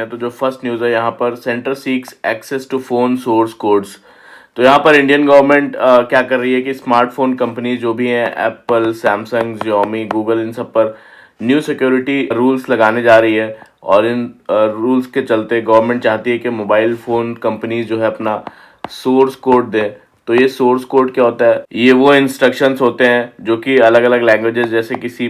तो जो first news है यहाँ पर, centre seeks access to phone source codes. तो यहाँ पर इंडियन गवर्नमेंट क्या कर रही है कि स्मार्टफोन कंपनी जो भी हैं, एप्पल, सैमसंग, जियोमी, गूगल, इन सब पर न्यू सिक्योरिटी रूल्स लगाने जा रही है। और इन रूल्स के चलते गवर्नमेंट चाहती है कि मोबाइल फ़ोन कंपनीज जो है अपना सोर्स कोड दें। तो ये सोर्स कोड क्या होता है? ये वो इंस्ट्रक्शंस होते हैं जो कि अलग अलग लैंग्वेजेस जैसे कि C++,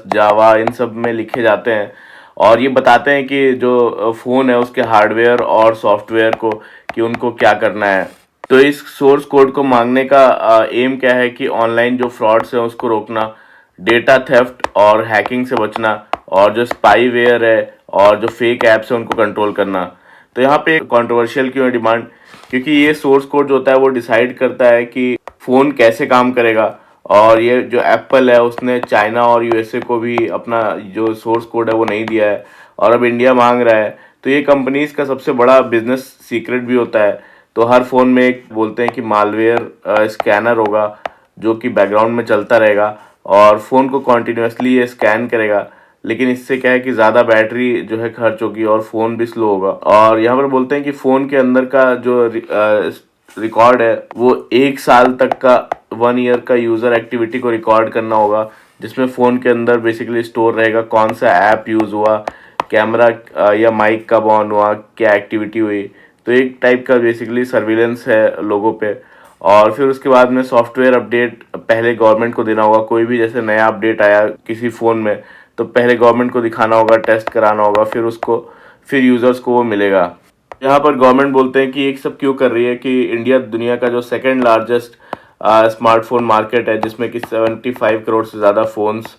जावा, इन सब में लिखे जाते हैं और ये बताते हैं कि जो फ़ोन है उसके हार्डवेयर और सॉफ्टवेयर को कि उनको क्या करना है। तो इस सोर्स कोड को मांगने का एम क्या है कि ऑनलाइन जो फ्रॉड्स हैं उसको रोकना, डेटा थेफ्ट और हैकिंग से बचना, और जो स्पाईवेयर है और जो फेक ऐप्स हैं उनको कंट्रोल करना। तो यहाँ पे कंट्रोवर्शियल क्यों है डिमांड? क्योंकि ये सोर्स कोड जो होता है वो डिसाइड करता है कि फ़ोन कैसे काम करेगा। और ये जो एप्पल है उसने चाइना और यूएसए को भी अपना जो सोर्स कोड है वो नहीं दिया है और अब इंडिया मांग रहा है। तो ये कंपनीज का सबसे बड़ा बिजनेस सीक्रेट भी होता है। तो हर फ़ोन में एक बोलते हैं कि मालवेयर स्कैनर होगा जो कि बैकग्राउंड में चलता रहेगा और फ़ोन को कॉन्टीन्यूसली ये स्कैन करेगा। लेकिन इससे क्या है कि ज़्यादा बैटरी जो है खर्च होगी और फ़ोन भी स्लो होगा। और यहाँ पर बोलते हैं कि फ़ोन के अंदर का जो रिकॉर्ड है वो 1 साल तक का, 1 ईयर का यूज़र एक्टिविटी को रिकॉर्ड करना होगा, जिसमें फ़ोन के अंदर बेसिकली स्टोर रहेगा कौन सा ऐप यूज़ हुआ, कैमरा या माइक कब ऑन हुआ, क्या एक्टिविटी हुई। तो एक टाइप का बेसिकली सर्विलेंस है लोगों पे। और फिर उसके बाद में सॉफ्टवेयर अपडेट पहले गवर्नमेंट को देना होगा। कोई भी जैसे नया अपडेट आया किसी फ़ोन में तो पहले गवर्नमेंट को दिखाना होगा, टेस्ट कराना होगा, फिर यूज़र्स को वो मिलेगा। यहाँ पर गवर्नमेंट बोलते हैं कि एक सब क्यों कर रही है कि इंडिया दुनिया का जो सेकंड लार्जेस्ट स्मार्टफोन मार्केट है, जिसमें कि 75 करोड़ से ज़्यादा फ़ोन्स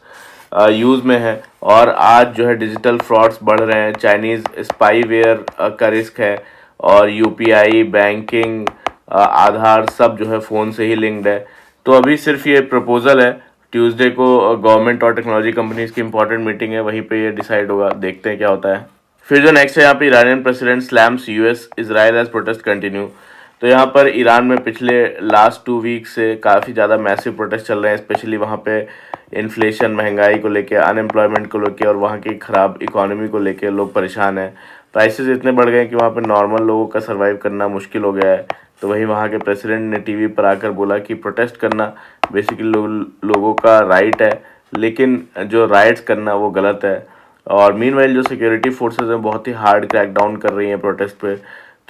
यूज़ में है। और आज जो है डिजिटल फ्रॉड्स बढ़ रहे हैं, चाइनीज़ स्पाईवेयर का रिस्क है और यूपीआई, बैंकिंग, आधार सब जो है फ़ोन से ही लिंक्ड है। तो अभी सिर्फ ये प्रपोजल है। ट्यूसडे को गवर्नमेंट और टेक्नोलॉजी कंपनीज की इंपॉर्टेंट मीटिंग है, वहीं पे ये डिसाइड होगा, देखते हैं क्या होता है। फिर जो नेक्स्ट है यहाँ पे, Iranian president slams US Israel as protest continue. तो यहाँ पर ईरान में पिछले लास्ट 2 वीक से काफ़ी ज़्यादा मैसिव प्रोटेस्ट चल रहे हैं, स्पेशली वहाँ पे इन्फ्लेशन, महंगाई को लेके, अनएम्प्लॉयमेंट को लेके और वहाँ की ख़राब इकोनॉमी को लेके लोग परेशान हैं। प्राइसेस इतने बढ़ गए हैं कि वहाँ पे नॉर्मल लोगों का सर्वाइव करना मुश्किल हो गया है। तो वहीं वहाँ के प्रेसिडेंट ने टीवी पर आकर बोला कि प्रोटेस्ट करना बेसिकली लोगों का राइट है, लेकिन जो राइट्स करना वो गलत है। और मीनवाइल जो सिक्योरिटी फोर्सेस हैं बहुत ही हार्ड क्रैकडाउन कर रही हैं प्रोटेस्ट पे।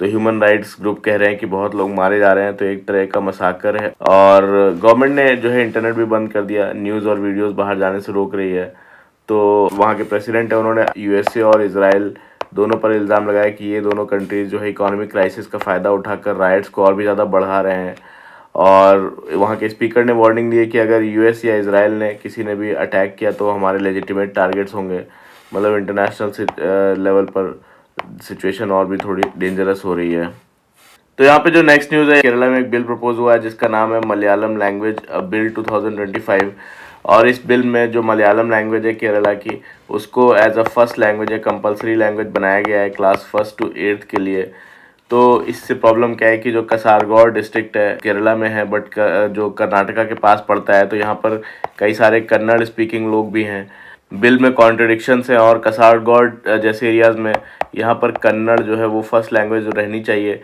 तो ह्यूमन राइट्स ग्रुप कह रहे हैं कि बहुत लोग मारे जा रहे हैं, तो एक तरह का मसाकर है। और गवर्नमेंट ने जो है इंटरनेट भी बंद कर दिया, न्यूज़ और वीडियोस बाहर जाने से रोक रही है। तो वहाँ के प्रेसिडेंट है, उन्होंने यूएसए और इजराइल दोनों पर इल्ज़ाम लगाया कि ये दोनों कंट्रीज़ जो है इकोनॉमिक क्राइसिस का फ़ायदा उठाकर राइट्स को और भी ज़्यादा बढ़ा रहे हैं। और वहाँ के स्पीकर ने वार्निंग दी है कि अगर यूएस या इजराइल ने किसी ने भी अटैक किया तो हमारे लेजिटिमेट टारगेट्स होंगे। मतलब इंटरनेशनल लेवल पर सिचुएशन और भी थोड़ी डेंजरस हो रही है। तो यहाँ पे जो नेक्स्ट न्यूज़ है, केरला में एक बिल प्रपोज हुआ है जिसका नाम है मलयालम लैंग्वेज बिल 2025। और इस बिल में जो मलयालम लैंग्वेज है केरला की, उसको एज अ फर्स्ट लैंग्वेज है, कंपलसरी लैंग्वेज बनाया गया है क्लास 1 to 8 के लिए। तो इससे प्रॉब्लम क्या है कि जो कसारगौड़ डिस्ट्रिक्ट है केरला में है, बट जो कर्नाटका के पास पड़ता है, तो यहाँ पर कई सारे कन्नड़ स्पीकिंग लोग भी हैं। बिल में कॉन्ट्रडिक्शंस हैं और कसारगौड़ जैसे एरियाज़ में यहाँ पर कन्नड़ जो है वो फर्स्ट लैंग्वेज रहनी चाहिए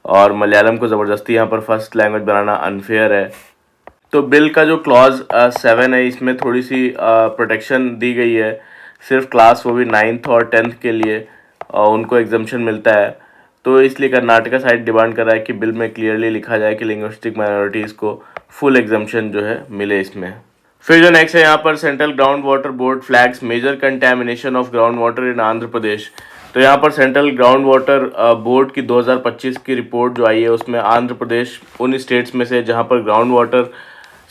और मलयालम को ज़बरदस्ती यहाँ पर फर्स्ट लैंग्वेज बनाना अनफेयर है। तो बिल का जो क्लॉज 7 है, इसमें थोड़ी सी प्रोटेक्शन दी गई है, सिर्फ क्लास वो भी 9th और 10th के लिए उनको एग्जम्पशन मिलता है। तो इसलिए कर्नाटका साइड डिमांड कर रहा है कि बिल में क्लियरली लिखा जाए कि लिंग्विस्टिक माइनॉरिटीज़ को फुल एग्जम्पशन जो है मिले इसमें। फिर जो नेक्स्ट है यहाँ पर, central ground water board flags major contamination of ground water in Andhra Pradesh. तो यहाँ पर सेंट्रल ग्राउंड वाटर बोर्ड की 2025 की रिपोर्ट जो आई है, उसमें आंध्र प्रदेश उन स्टेट्स में से जहाँ पर ग्राउंड वाटर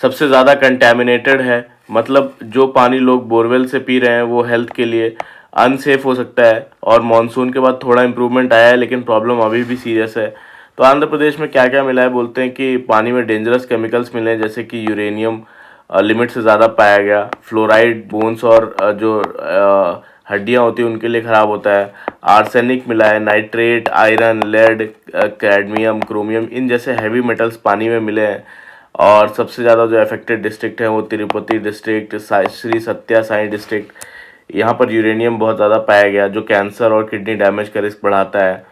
सबसे ज़्यादा कंटेमिनेटेड है। मतलब जो पानी लोग बोरवेल से पी रहे हैं वो हेल्थ के लिए अनसेफ हो सकता है। और मानसून के बाद थोड़ा इम्प्रूवमेंट आया है, लेकिन प्रॉब्लम अभी भी सीरियस है। तो आंध्र प्रदेश में क्या क्या मिला है, बोलते हैं कि पानी में डेंजरस केमिकल्स मिले हैं, जैसे कि यूरेनियम लिमिट से ज़्यादा पाया गया, फ्लोराइड बोन्स और जो हड्डियाँ होती हैं उनके लिए ख़राब होता है, आर्सेनिक मिला है, nitrate, iron, lead, cadmium, chromium, इन जैसे हैवी मेटल्स पानी में मिले हैं। और सबसे ज़्यादा जो अफेक्टेड डिस्ट्रिक्ट हैं वो तिरुपति डिस्ट्रिक्ट, श्री सत्या साई डिस्ट्रिक्ट, यहाँ पर यूरेनियम बहुत ज़्यादा पाया गया जो कैंसर और किडनी डैमेज का रिस्क बढ़ाता है।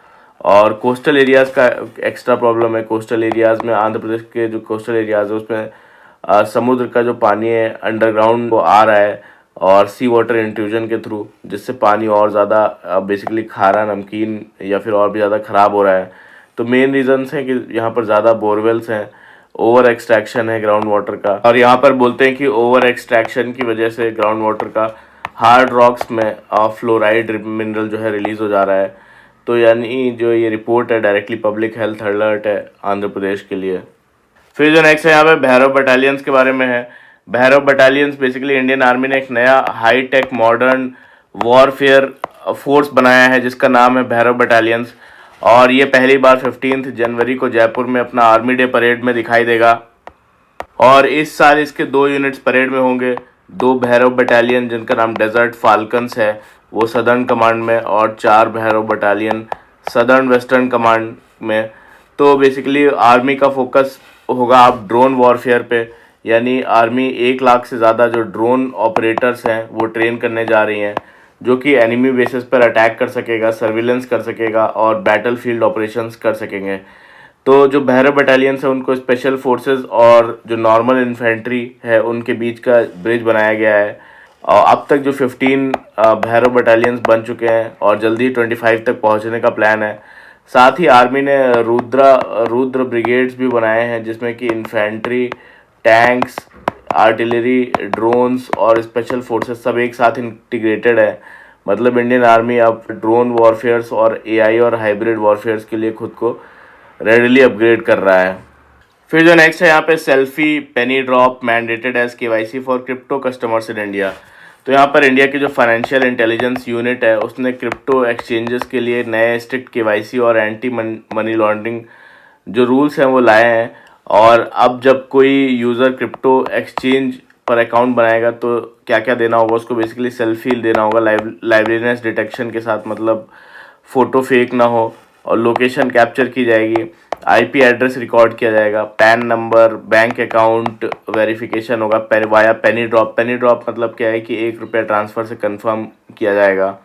और कोस्टल एरियाज़ का एक्स्ट्रा प्रॉब्लम है। कोस्टल एरियाज़ में आंध्र प्रदेश के जो कोस्टल एरियाज़ है उसमें समुद्र का जो पानी है अंडरग्राउंड वो आ रहा है और सी वाटर इंट्रूजन के थ्रू, जिससे पानी और ज़्यादा बेसिकली खारा, नमकीन या फिर और भी ज़्यादा ख़राब हो रहा है। तो मेन रीजंस हैं कि यहाँ पर ज़्यादा बोरवेल्स हैं, ओवर एक्सट्रैक्शन है ग्राउंड वाटर का, और यहाँ पर बोलते हैं कि ओवर एक्सट्रैक्शन की वजह से ग्राउंड वाटर का हार्ड रॉक्स में फ्लोराइड मिनरल जो है रिलीज़ हो जा रहा है। तो यानी जो ये रिपोर्ट है डायरेक्टली पब्लिक हेल्थ अलर्ट है आंध्र प्रदेश के लिए। फिर जो नेक्स्ट है यहाँ पे भैरव बटालियंस के बारे में है। Bhairav battalions basically Indian army ने एक नया high tech modern warfare force बनाया है जिसका नाम है भैरव बटालियंस, और ये पहली बार 15 जनवरी को जयपुर में अपना आर्मी डे परेड में दिखाई देगा। और इस साल इसके 2 यूनिट्स परेड में होंगे। 2 भैरव बटालियन जिनका नाम डेजर्ट फाल्कन्स है वो सदर्न कमांड में, और 4 Bhairav battalion southern western command में। तो बेसिकली आर्मी का फोकस होगा अब ड्रोन वॉरफेयर पे, यानी आर्मी 1 लाख से ज़्यादा जो ड्रोन ऑपरेटर्स हैं वो ट्रेन करने जा रही हैं, जो कि एनिमी बेसिस पर अटैक कर सकेगा, सर्विलेंस कर सकेगा और बैटल फील्ड ऑपरेशंस कर सकेंगे। तो जो भैरव बटालियंस है उनको स्पेशल फोर्सेस और जो नॉर्मल इन्फेंट्री है उनके बीच का ब्रिज बनाया गया है। और अब तक जो 15 भैरव बटालियंस बन चुके हैं और जल्दी 25 तक पहुंचने का प्लान है। साथ ही आर्मी ने रुद्र ब्रिगेड्स भी बनाए हैं जिसमें कि इन्फेंट्री, टैंक्स, आर्टिलरी, ड्रोन्स और स्पेशल फोर्सेस सब एक साथ इंटीग्रेटेड है। मतलब इंडियन आर्मी अब ड्रोन वॉरफेयर्स और एआई और हाइब्रिड वॉरफेयर्स के लिए खुद को रेडिली अपग्रेड कर रहा है। फिर जो नेक्स्ट है यहाँ पे selfie penny drop mandated as KYC for crypto customers in India. तो यहाँ पर इंडिया की जो फाइनेंशियल इंटेलिजेंस यूनिट है उसने क्रिप्टो एक्सचेंजेस के लिए नए स्ट्रिक्ट केवाईसी और एंटी मनी लॉन्ड्रिंग जो रूल्स हैं वो लाए हैं। और अब जब कोई यूज़र क्रिप्टो एक्सचेंज पर अकाउंट बनाएगा तो क्या क्या देना होगा उसको, बेसिकली सेल्फी देना होगा लाइवलीनेस डिटेक्शन के साथ, मतलब फ़ोटो फेक ना हो, और लोकेशन कैप्चर की जाएगी, आईपी एड्रेस रिकॉर्ड किया जाएगा, pan number, bank account verification होगा वाया पेनी ड्रॉप। पेनी ड्रॉप मतलब क्या है कि 1 रुपया ट्रांसफ़र से कंफर्म किया जाएगा।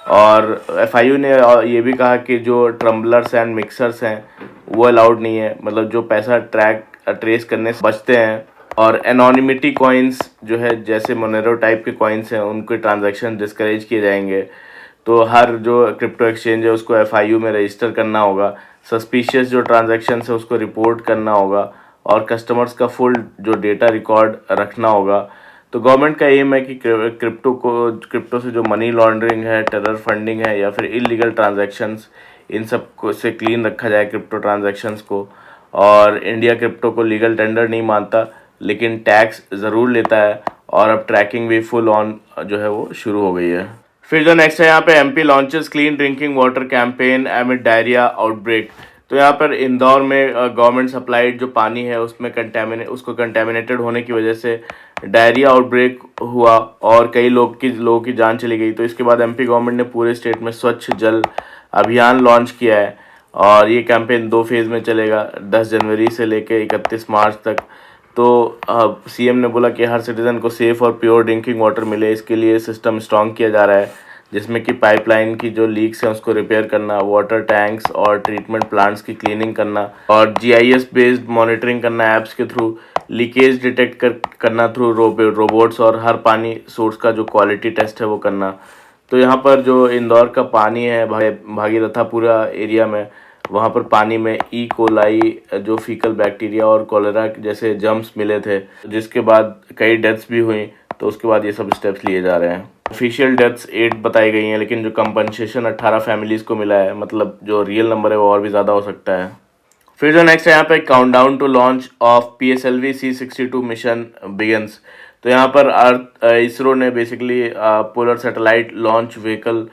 और एफआईयू ने ये भी कहा कि जो ट्रम्बलर्स एंड मिक्सर्स हैं वो अलाउड नहीं है, मतलब जो पैसा ट्रेस करने से बचते हैं। और एनोनिमिटी कॉइन्स जो है जैसे मोनेरो टाइप के कॉइन्स हैं उनके ट्रांजैक्शन डिस्करेज किए जाएंगे। तो हर जो क्रिप्टो एक्सचेंज है उसको एफआईयू में रजिस्टर करना होगा, सस्पिशियस जो ट्रांजैक्शन है उसको रिपोर्ट करना होगा, और कस्टमर्स का फुल जो डेटा रिकॉर्ड रखना होगा। तो गवर्नमेंट का एम है कि क्रिप्टो से जो मनी लॉन्ड्रिंग है, टेरर फंडिंग है या फिर इलीगल ट्रांजैक्शंस, इन सब को से क्लीन रखा जाए क्रिप्टो ट्रांजैक्शंस को। और इंडिया क्रिप्टो को लीगल टेंडर नहीं मानता लेकिन टैक्स ज़रूर लेता है, और अब ट्रैकिंग भी फुल ऑन जो है वो शुरू हो गई है। फिर जो नेक्स्ट है यहाँ पे MP launches clean drinking water campaign एमिड diarrhoea outbreak. तो यहाँ पर इंदौर में गवर्नमेंट सप्लाइड जो पानी है उसमें कंटेमिनेटेड होने की वजह से डायरिया आउटब्रेक हुआ और कई लोगों की जान चली गई। तो इसके बाद एमपी गवर्नमेंट ने पूरे स्टेट में स्वच्छ जल अभियान लॉन्च किया है, और ये कैंपेन 2 फेज़ में चलेगा, 10 जनवरी से लेकर 31 मार्च तक। तो सीएम ने बोला कि हर सिटीज़न को सेफ़ और प्योर ड्रिंकिंग वाटर मिले, इसके लिए सिस्टम स्ट्रॉन्ग किया जा रहा है, जिसमें कि पाइपलाइन की जो लीक्स हैं उसको रिपेयर करना, वाटर टैंक्स और ट्रीटमेंट प्लांट्स की क्लीनिंग करना, और जीआईएस बेस्ड मॉनिटरिंग करना ऐप्स के थ्रू, लीकेज डिटेक्ट करना थ्रू रोबोट्स, और हर पानी सोर्स का जो क्वालिटी टेस्ट है वो करना। तो यहाँ पर जो इंदौर का पानी है भागीरथापुरा एरिया में, वहाँ पर पानी में ई कोलाई जो फीकल बैक्टीरिया और कॉलेरा जैसे जर्म्स मिले थे, जिसके बाद कई डेथ्स भी हुई। तो उसके बाद ये सब स्टेप्स लिए जा रहे हैं। ऑफिशियल डेथ्स 8 बताई गई हैं, लेकिन जो कंपनसेशन 18 फैमिलीज़ को मिला है, मतलब जो रियल नंबर है वो और भी ज़्यादा हो सकता है। फिर जो नेक्स्ट है यहाँ पे countdown to launch of PSLV C62 mission begins. तो यहाँ पर इसरो ने basically polar satellite launch vehicle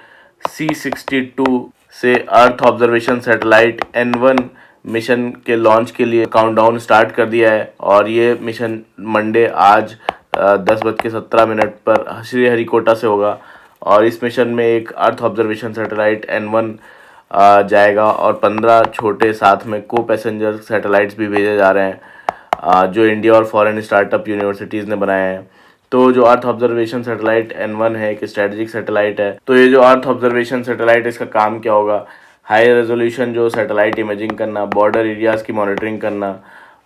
C62 से earth observation satellite N1 mission के लॉन्च के लिए काउंटडाउन स्टार्ट कर दिया है। और ये मिशन मंडे आज 10:17 पर श्रीहरिकोटा से होगा, और इस मिशन में एक अर्थ ऑब्जर्वेशन सैटेलाइट N1 जाएगा और 15 छोटे साथ में को पैसेंजर सैटेलाइट्स भी भेजे जा रहे हैं जो इंडिया और फॉरेन स्टार्टअप यूनिवर्सिटीज़ ने बनाए हैं। तो जो अर्थ ऑब्जर्वेशन सैटेलाइट N1 है, एक स्ट्रेटेजिक सैटेलाइट है। तो ये जो अर्थ ऑब्जर्वेशन सैटेलाइट, इसका काम क्या होगा, हाई रेजोल्यूशन जो सैटेलाइट इमेजिंग करना, बॉर्डर एरियाज़ की मॉनिटरिंग करना,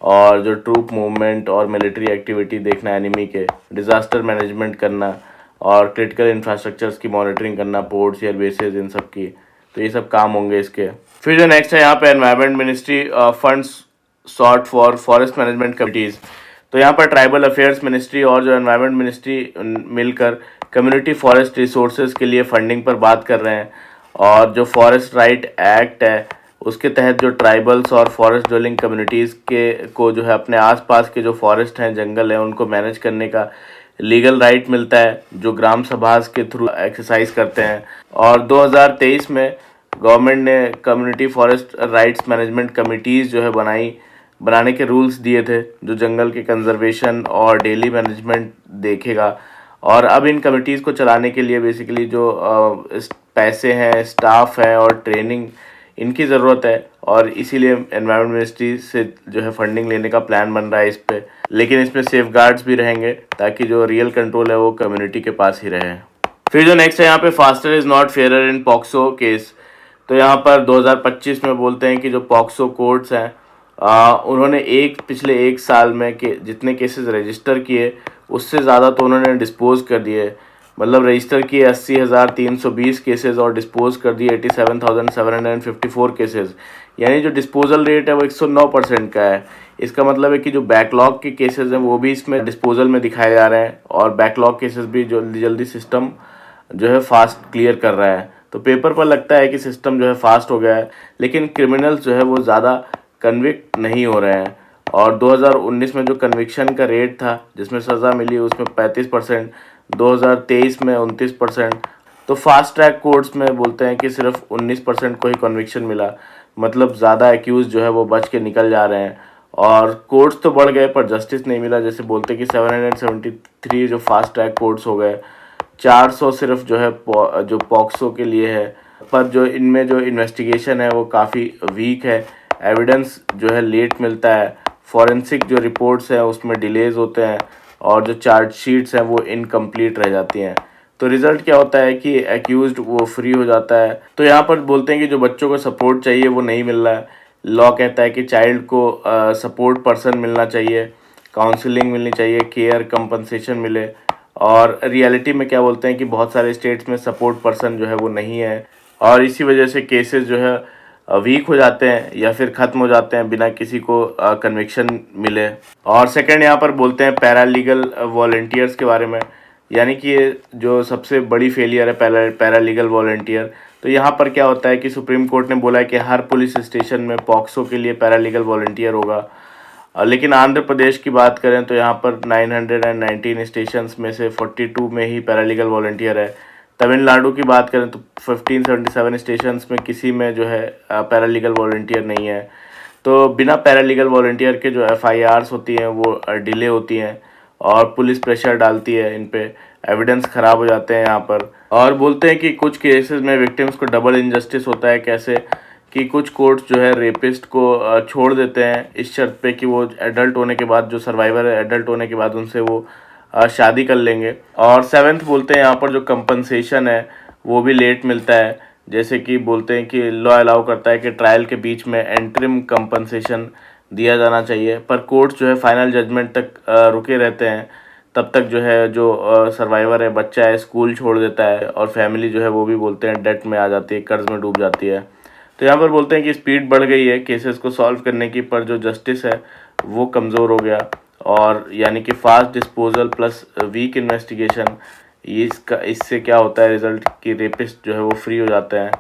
और जो ट्रूप मूवमेंट और मिलिट्री एक्टिविटी देखना एनिमी के, डिज़ास्टर मैनेजमेंट करना, और क्रिटिकल इंफ्रास्ट्रक्चर्स की मॉनिटरिंग करना, पोर्ट्स, एयर बेसेस, इन सब की। तो ये सब काम होंगे इसके। फिर जो नेक्स्ट है यहाँ पे environment ministry funds short for forest management committees. तो यहाँ पर ट्राइबल अफेयर्स मिनिस्ट्री और जो एनवायरनमेंट मिनिस्ट्री मिलकर कम्युनिटी फॉरेस्ट रिसोर्सेज के लिए फंडिंग पर बात कर रहे हैं। और जो फॉरेस्ट राइट एक्ट है उसके तहत जो ट्राइबल्स और फॉरेस्ट ड्वेलिंग कम्युनिटीज़ के को जो है अपने आसपास के जो फॉरेस्ट हैं, जंगल हैं, उनको मैनेज करने का लीगल राइट मिलता है, जो ग्राम सभास के थ्रू एक्सरसाइज करते हैं। और 2023 में गवर्नमेंट ने community forest rights management committees जो है बनाने के रूल्स दिए थे, जो जंगल के कंजर्वेशन और डेली मैनेजमेंट देखेगा। और अब इन कमिटीज़ को चलाने के लिए बेसिकली जो पैसे हैं, स्टाफ है और ट्रेनिंग, इनकी ज़रूरत है। और इसीलिए एनवायरनमेंट मिनिस्ट्री से जो है फंडिंग लेने का प्लान बन रहा है इस पे। लेकिन इसमें सेफगार्ड्स भी रहेंगे ताकि जो रियल कंट्रोल है वो कम्युनिटी के पास ही रहे। फिर जो नेक्स्ट है यहाँ पे faster is not fairer in POCSO case. तो यहाँ पर 2025 में बोलते हैं कि जो पॉक्सो कोर्ट्स हैं उन्होंने पिछले एक साल में के जितने केसेस रजिस्टर किए उससे ज़्यादा तो उन्होंने डिस्पोज कर दिए। मतलब रजिस्टर किए 80,320 केसेस और डिस्पोज कर दिए 87,754 केसेस। यानी जो डिस्पोजल रेट है वो 109% का है। इसका मतलब है कि जो बैकलॉग के केसेस हैं वो भी इसमें डिस्पोजल में दिखाए जा रहे हैं, और बैकलॉग केसेस भी जल्दी जल्दी सिस्टम जो है फास्ट क्लियर कर रहा है। तो पेपर पर लगता है कि सिस्टम जो है फास्ट हो गया है, लेकिन क्रिमिनल्स जो है वो ज़्यादा कन्विक्ट नहीं हो रहे हैं। और 2019 में जो कन्विक्शन का रेट था जिसमें सज़ा मिली उसमें 35%, 2023 में 29%। तो फास्ट ट्रैक कोर्ट्स में बोलते हैं कि सिर्फ 19% को ही कन्विक्शन मिला। मतलब ज़्यादा एक्यूज जो है वो बच के निकल जा रहे हैं। और कोर्ट्स तो बढ़ गए पर जस्टिस नहीं मिला। जैसे बोलते हैं कि 773 जो फास्ट ट्रैक कोर्ट्स हो गए, 400 सिर्फ जो है जो पॉक्सो के लिए है। पर जो इनमें जो इन्वेस्टिगेशन है वो काफ़ी वीक है, एविडेंस जो है लेट मिलता है, फॉरेंसिक जो रिपोर्ट्स हैं उसमें डिलेज होते हैं, और जो चार्जशीट्स हैं वो इनकम्प्लीट रह जाती हैं। तो रिज़ल्ट क्या होता है कि एक्यूज्ड वो फ्री हो जाता है। तो यहाँ पर बोलते हैं कि जो बच्चों को सपोर्ट चाहिए वो नहीं मिल रहा है। लॉ कहता है कि चाइल्ड को सपोर्ट पर्सन मिलना चाहिए, काउंसलिंग मिलनी चाहिए, केयर कंपनसेशन मिले। और रियलिटी में क्या बोलते हैं कि बहुत सारे स्टेट्स में सपोर्ट पर्सन जो है वो नहीं है, और इसी वजह से केसेस जो है वीक हो जाते हैं या फिर ख़त्म हो जाते हैं बिना किसी को कन्विक्शन मिले। और सेकंड यहाँ पर बोलते हैं पैरालीगल वॉलंटियर्स के बारे में। यानी कि ये जो सबसे बड़ी फेलियर है पैरालीगल वॉलंटियर। तो यहाँ पर क्या होता है कि सुप्रीम कोर्ट ने बोला है कि हर पुलिस स्टेशन में पॉक्सो के लिए पैरालीगल वॉलंटियर होगा। लेकिन आंध्र प्रदेश की बात करें तो यहाँ पर 919 स्टेशंस में से 42 में ही पैरालीगल वॉलंटियर है। तमिलनाडु की बात करें तो 1577 स्टेशंस में किसी में जो है पैरालीगल वॉलंटियर नहीं है। तो बिना पैरालीगल वॉलंटियर के जो FIRs होती हैं वो डिले होती हैं, और पुलिस प्रेशर डालती है इन पे, एविडेंस ख़राब हो जाते हैं यहाँ पर। और बोलते हैं कि कुछ केसेस में विक्टिम्स को डबल इनजस्टिस होता है। कैसे कि कुछ कोर्ट्स जो है रेपिस्ट को छोड़ देते हैं इस शर्त पे कि वो एडल्ट होने के बाद, जो सर्वाइवर है एडल्ट होने के बाद उनसे वो शादी कर लेंगे। और सेवेंथ बोलते हैं यहाँ पर जो कंपनसेशन है वो भी लेट मिलता है। जैसे कि बोलते हैं कि लॉ अलाउ करता है कि ट्रायल के बीच में एंट्रिम कंपनसेशन दिया जाना चाहिए, पर कोर्ट्स जो है फाइनल जजमेंट तक रुके रहते हैं। तब तक जो है जो सर्वाइवर है, बच्चा है, स्कूल छोड़ देता है, और फैमिली जो है वो भी बोलते हैं डेट में आ जाती है, कर्ज में डूब जाती है। तो यहाँ पर बोलते हैं कि स्पीड बढ़ गई है केसेस को सॉल्व करने की, पर जो जस्टिस है वो कमज़ोर हो गया। और यानी कि fast disposal plus week investigation, इससे क्या होता है रिज़ल्ट कि रेपिस्ट जो है वो फ्री हो जाते हैं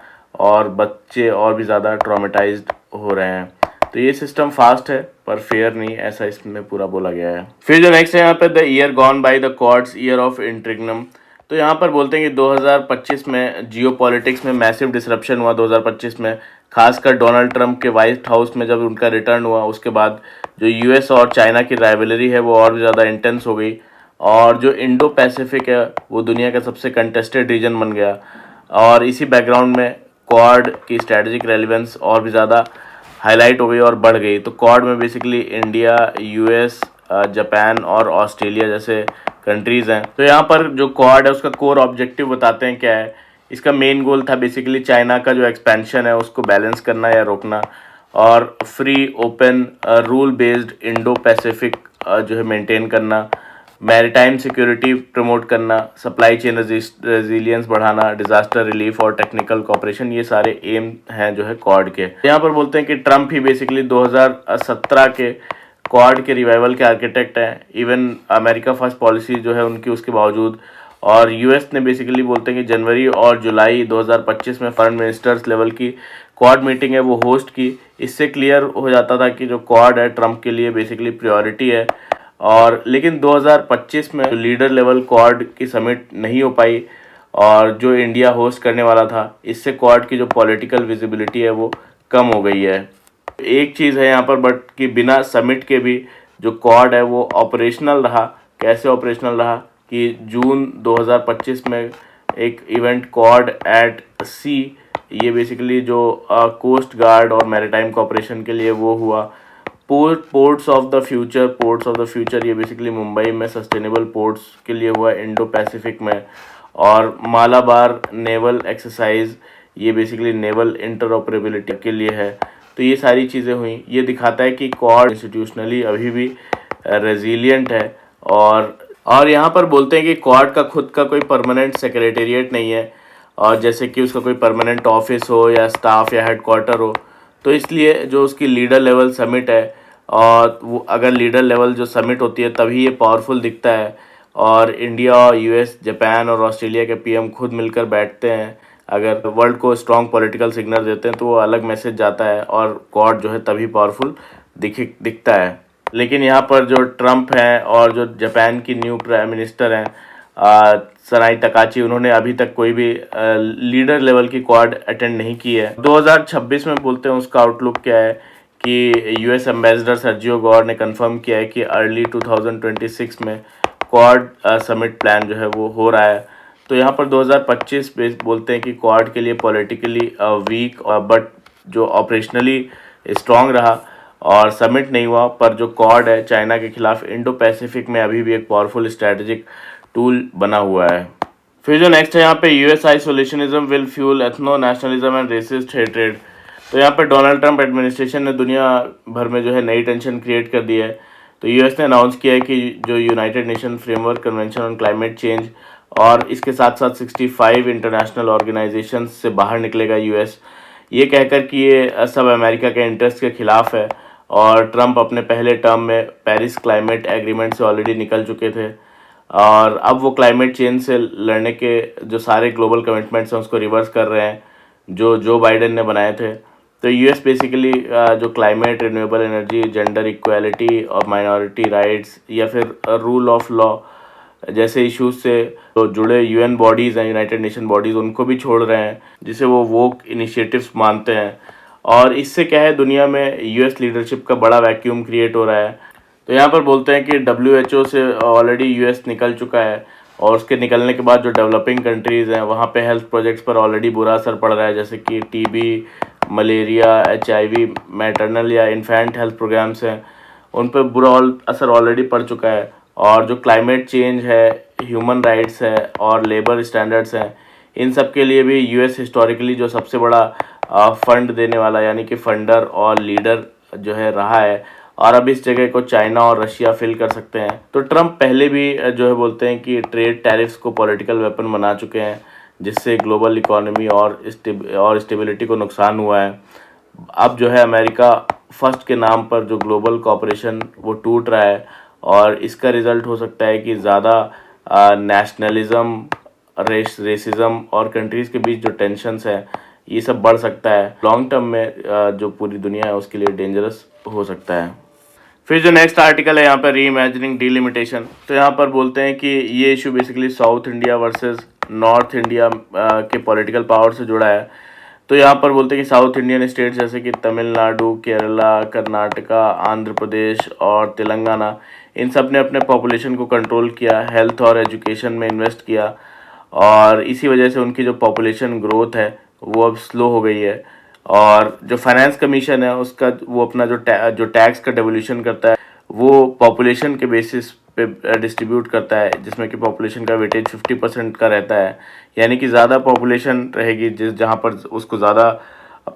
और बच्चे और भी ज़्यादा ट्रॉमेटाइज्ड हो रहे हैं। तो ये सिस्टम फास्ट है पर फेयर नहीं, ऐसा इसमें पूरा बोला गया है। फिर जो नेक्स्ट है यहाँ पे the year gone by the cords, year of interregnum. तो यहाँ पर बोलते हैं कि 2025 में जियो पॉलिटिक्स में मैसिव डिसरप्शन हुआ। 2025 में खासकर डोनाल्ड ट्रंप के वाइट हाउस में जब उनका रिटर्न हुआ उसके बाद जो US और चाइना की राइवलरी है वो और भी ज़्यादा इंटेंस हो गई, और जो इंडो पैसिफिक है वो दुनिया का सबसे कंटेस्टेड रीजन बन गया। और इसी बैकग्राउंड में क्वाड की स्ट्रेटजिक रेलिवेंस और भी ज़्यादा हाईलाइट हो गई और बढ़ गई। तो क्वाड में बेसिकली इंडिया, US, जापान और ऑस्ट्रेलिया जैसे कंट्रीज़ हैं। तो यहाँ पर जो क्वाड है उसका कोर ऑब्जेक्टिव बताते हैं क्या है। इसका मेन गोल था बेसिकली चाइना का जो एक्सपेंशन है उसको बैलेंस करना या रोकना, और free open rule based Indo Pacific जो है मेंटेन करना, मैरीटाइम सिक्योरिटी प्रमोट करना, सप्लाई चेन रेजिलियंस बढ़ाना, डिजास्टर रिलीफ और टेक्निकल कोऑपरेशन, ये सारे एम हैं जो है क्वाड के। यहाँ पर बोलते हैं कि ट्रम्प ही बेसिकली 2017 के क्वाड के रिवाइवल के आर्किटेक्ट हैं। इवन अमेरिका फर्स्ट पॉलिसी जो है उनकी उसके बावजूद, और यूएस ने बेसिकली बोलते हैं कि जनवरी और जुलाई 2025 में फॉरेन मिनिस्टर्स लेवल की क्वाड मीटिंग है वो होस्ट की। इससे क्लियर हो जाता था कि जो क्वाड है ट्रम्प के लिए बेसिकली प्रायोरिटी है। और लेकिन 2025 में लीडर लेवल क्वाड की समिट नहीं हो पाई, और जो इंडिया होस्ट करने वाला था, इससे क्वाड की जो पॉलिटिकल विजिबिलिटी है वो कम हो गई है। एक चीज़ है यहाँ पर बट कि बिना समिट के भी जो क्वाड है वो ऑपरेशनल रहा। कैसे ऑपरेशनल रहा कि जून 2025 में एक इवेंट क्वाड एट सी, ये बेसिकली जो कोस्ट गार्ड और मैरीटाइम कोऑपरेशन के लिए वो हुआ। पोर्ट्स ऑफ द फ्यूचर ये बेसिकली मुंबई में सस्टेनेबल पोर्ट्स के लिए हुआ इंडो पैसिफिक में। और मालाबार नेवल एक्सरसाइज ये बेसिकली नेवल इंटरऑपरेबिलिटी के लिए है। तो ये सारी चीज़ें हुई। ये दिखाता है कि क्वाड इंस्टीट्यूशनली अभी भी रेजिलियंट है। और यहाँ पर बोलते हैं कि क्वाड का खुद का कोई परमानेंट सेक्रेटेरिएट नहीं है, और जैसे कि उसका कोई परमानेंट ऑफिस हो या स्टाफ या हेडक्वार्टर हो। तो इसलिए जो उसकी लीडर लेवल समिट है, और वो अगर लीडर लेवल जो समिट होती है तभी ये पावरफुल दिखता है। और इंडिया, यूएस, जापान और ऑस्ट्रेलिया के पीएम खुद मिलकर बैठते हैं, अगर वर्ल्ड को स्ट्रॉन्ग पॉलिटिकल सिग्नल देते हैं तो वो अलग मैसेज जाता है, और क्वाड जो है तभी पावरफुल दिखता है। लेकिन यहाँ पर जो ट्रम्प हैं और जो जापान की न्यू प्राइम मिनिस्टर हैं सनाई तकाची, उन्होंने अभी तक कोई भी लीडर लेवल की क्वाड अटेंड नहीं की है। 2026 में बोलते हैं उसका आउटलुक क्या है कि यूएस एम्बेसडर सर्जियो गौर ने कंफर्म किया है कि अर्ली 2026 में क्वाड समिट प्लान जो है वो हो रहा है। तो यहाँ पर 2025 बोलते हैं कि क्वाड के लिए पॉलिटिकली वीक बट जो ऑपरेशनली स्ट्रॉन्ग रहा, और समिट नहीं हुआ। पर जो क्वाड है चाइना के खिलाफ इंडो पैसिफिक में अभी भी एक पावरफुल स्ट्रेटेजिक टूल बना हुआ है। फिर जो नेक्स्ट है यहाँ पे US isolationism will fuel ethno nationalism and racist hatred. तो यहाँ पे डोनाल्ड ट्रंप एडमिनिस्ट्रेशन ने दुनिया भर में जो है नई टेंशन क्रिएट कर दी है। तो यूएस ने अनाउंस किया है कि जो United nation framework convention on climate change और इसके साथ साथ 65 इंटरनेशनल ऑर्गेनाइजेशन से बाहर निकलेगा यूएस, ये कहकर कि ये सब अमेरिका के इंटरेस्ट के खिलाफ है। और ट्रंप अपने पहले टर्म में पेरिस क्लाइमेट एग्रीमेंट से ऑलरेडी निकल चुके थे, और अब वो क्लाइमेट चेंज से लड़ने के जो सारे ग्लोबल कमिटमेंट्स हैं उसको रिवर्स कर रहे हैं जो बाइडेन ने बनाए थे। तो यूएस बेसिकली जो climate, renewable energy, gender equality और माइनॉरिटी राइट्स या फिर रूल ऑफ लॉ जैसे इश्यूज से तो जुड़े यूएन बॉडीज़ हैं, यूनाइटेड नेशन बॉडीज़, उनको भी छोड़ रहे हैं, जिसे वो वोक इनिशिएटिव्स मानते हैं। और इससे क्या है, दुनिया में यूएस लीडरशिप का बड़ा वैक्यूम क्रिएट हो रहा है। तो यहाँ पर बोलते हैं कि WHO से ऑलरेडी यूएस निकल चुका है, और उसके निकलने के बाद जो डेवलपिंग कंट्रीज़ हैं वहाँ पे हेल्थ प्रोजेक्ट्स पर ऑलरेडी बुरा असर पड़ रहा है, जैसे कि टीबी, मलेरिया, HIV, मैटरनल या इन्फेंट हेल्थ प्रोग्राम्स हैं, उन पर बुरा असर ऑलरेडी पड़ चुका है। और जो क्लाइमेट चेंज है, ह्यूमन राइट्स है और लेबर स्टैंडर्ड्स हैं, इन सब के लिए भी यूएस हिस्टोरिकली जो सबसे बड़ा फंड देने वाला यानी कि फंडर और लीडर जो है रहा है, और अब इस जगह को चाइना और रशिया फिल कर सकते हैं। तो ट्रम्प पहले भी जो है बोलते हैं कि ट्रेड टैरिफ्स को पॉलिटिकल वेपन बना चुके हैं, जिससे ग्लोबल इकोनॉमी और स्टेबिलिटी को नुकसान हुआ है। अब जो है अमेरिका फर्स्ट के नाम पर जो ग्लोबल कॉपरेशन वो टूट रहा है, और इसका रिजल्ट हो सकता है कि ज़्यादा नेशनलिज्म, रेसिज्म और कंट्रीज़ के बीच जो टेंशन्स हैं ये सब बढ़ सकता है। लॉन्ग टर्म में जो पूरी दुनिया है उसके लिए डेंजरस हो सकता है। फिर जो नेक्स्ट आर्टिकल है यहाँ पर री इमेजिनिंग डिलिमिटेशन। तो यहाँ पर बोलते हैं कि ये issue basically south India versus north India के पॉलिटिकल पावर से जुड़ा है। तो यहाँ पर बोलते हैं कि साउथ इंडियन स्टेट्स जैसे कि तमिलनाडु, केरला, कर्नाटका, आंध्र प्रदेश और तेलंगाना, इन सब ने अपने पॉपुलेशन को कंट्रोल किया, हेल्थ और एजुकेशन में इन्वेस्ट किया, और इसी वजह से उनकी जो पॉपुलेशन ग्रोथ है वो अब स्लो हो गई है। और जो फाइनेंस कमीशन है उसका वो अपना जो टैक्स का डेवोल्यूशन करता है वो पॉपुलेशन के बेसिस पे डिस्ट्रीब्यूट करता है, जिसमें कि पॉपुलेशन का वेटेज 50% का रहता है, यानी कि ज़्यादा पॉपुलेशन रहेगी जिस जहाँ पर उसको ज़्यादा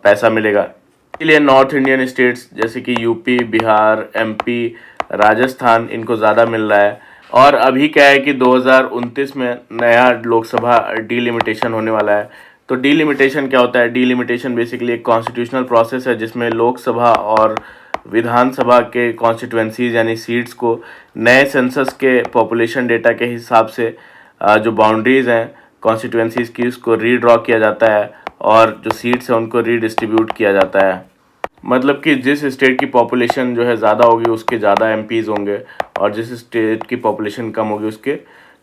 पैसा मिलेगा। इसलिए नॉर्थ इंडियन स्टेट्स जैसे कि यूपी, बिहार, एमपी, राजस्थान इनको ज़्यादा मिल रहा है। और अभी क्या है कि 2029 में नया लोकसभा डीलिमिटेशन होने वाला है। तो डीलिमिटेशन क्या होता है? डीलिमिटेशन बेसिकली एक कॉन्स्टिट्यूशनल प्रोसेस है जिसमें लोकसभा और विधानसभा के कॉन्स्टिट्यूएंसीज यानी सीट्स को नए सेंसस के पॉपुलेशन डेटा के हिसाब से जो बाउंड्रीज हैं कॉन्स्टिट्यूएंसीज की उसको रीड्रॉ किया जाता है और जो सीट्स हैं उनको रीडिस्ट्रीब्यूट किया जाता है। मतलब कि जिस स्टेट की पॉपुलेशन जो है ज़्यादा होगी उसके ज़्यादा एमपीज़ होंगे और जिस स्टेट की पॉपुलेशन कम होगी उसके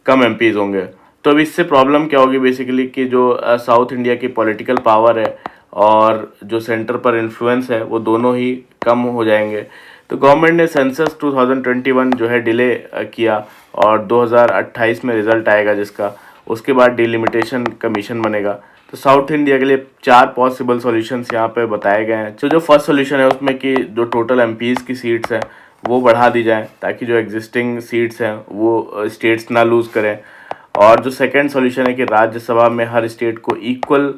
कम एमपीज़ होंगे। तो अब इससे प्रॉब्लम क्या होगी बेसिकली कि जो साउथ इंडिया की पॉलिटिकल पावर है और जो सेंटर पर इन्फ्लुएंस है वो दोनों ही कम हो जाएंगे। तो गवर्नमेंट ने सेंसस 2021 जो है डिले किया और 2028 में रिजल्ट आएगा जिसका, उसके बाद डिलिमिटेशन कमीशन बनेगा। तो साउथ इंडिया के लिए 4 पॉसिबल सॉल्यूशंस यहाँ पे बताए गए हैं। तो जो फर्स्ट सॉल्यूशन है उसमें कि जो टोटल एमपीज़ की सीट्स हैं वो बढ़ा दी जाए ताकि जो एग्जिस्टिंग सीट्स हैं वो स्टेट्स ना लूज़ करें। और जो सेकंड सॉल्यूशन है कि राज्यसभा में हर स्टेट को इक्वल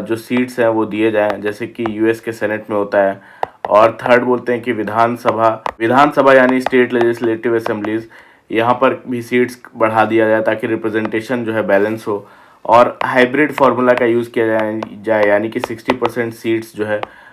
जो सीट्स हैं वो दिए जाएं जैसे कि यूएस के सेनेट में होता है। और थर्ड बोलते हैं कि विधानसभा विधानसभा यानी स्टेट लेजिस्लेटिव असेंबलीज, यहाँ पर भी सीट्स बढ़ा दिया जाए ताकि रिप्रेजेंटेशन जो है बैलेंस हो। और हाइब्रिड फार्मूला का यूज़ किया जाए यानी कि 60% सीट्स जो है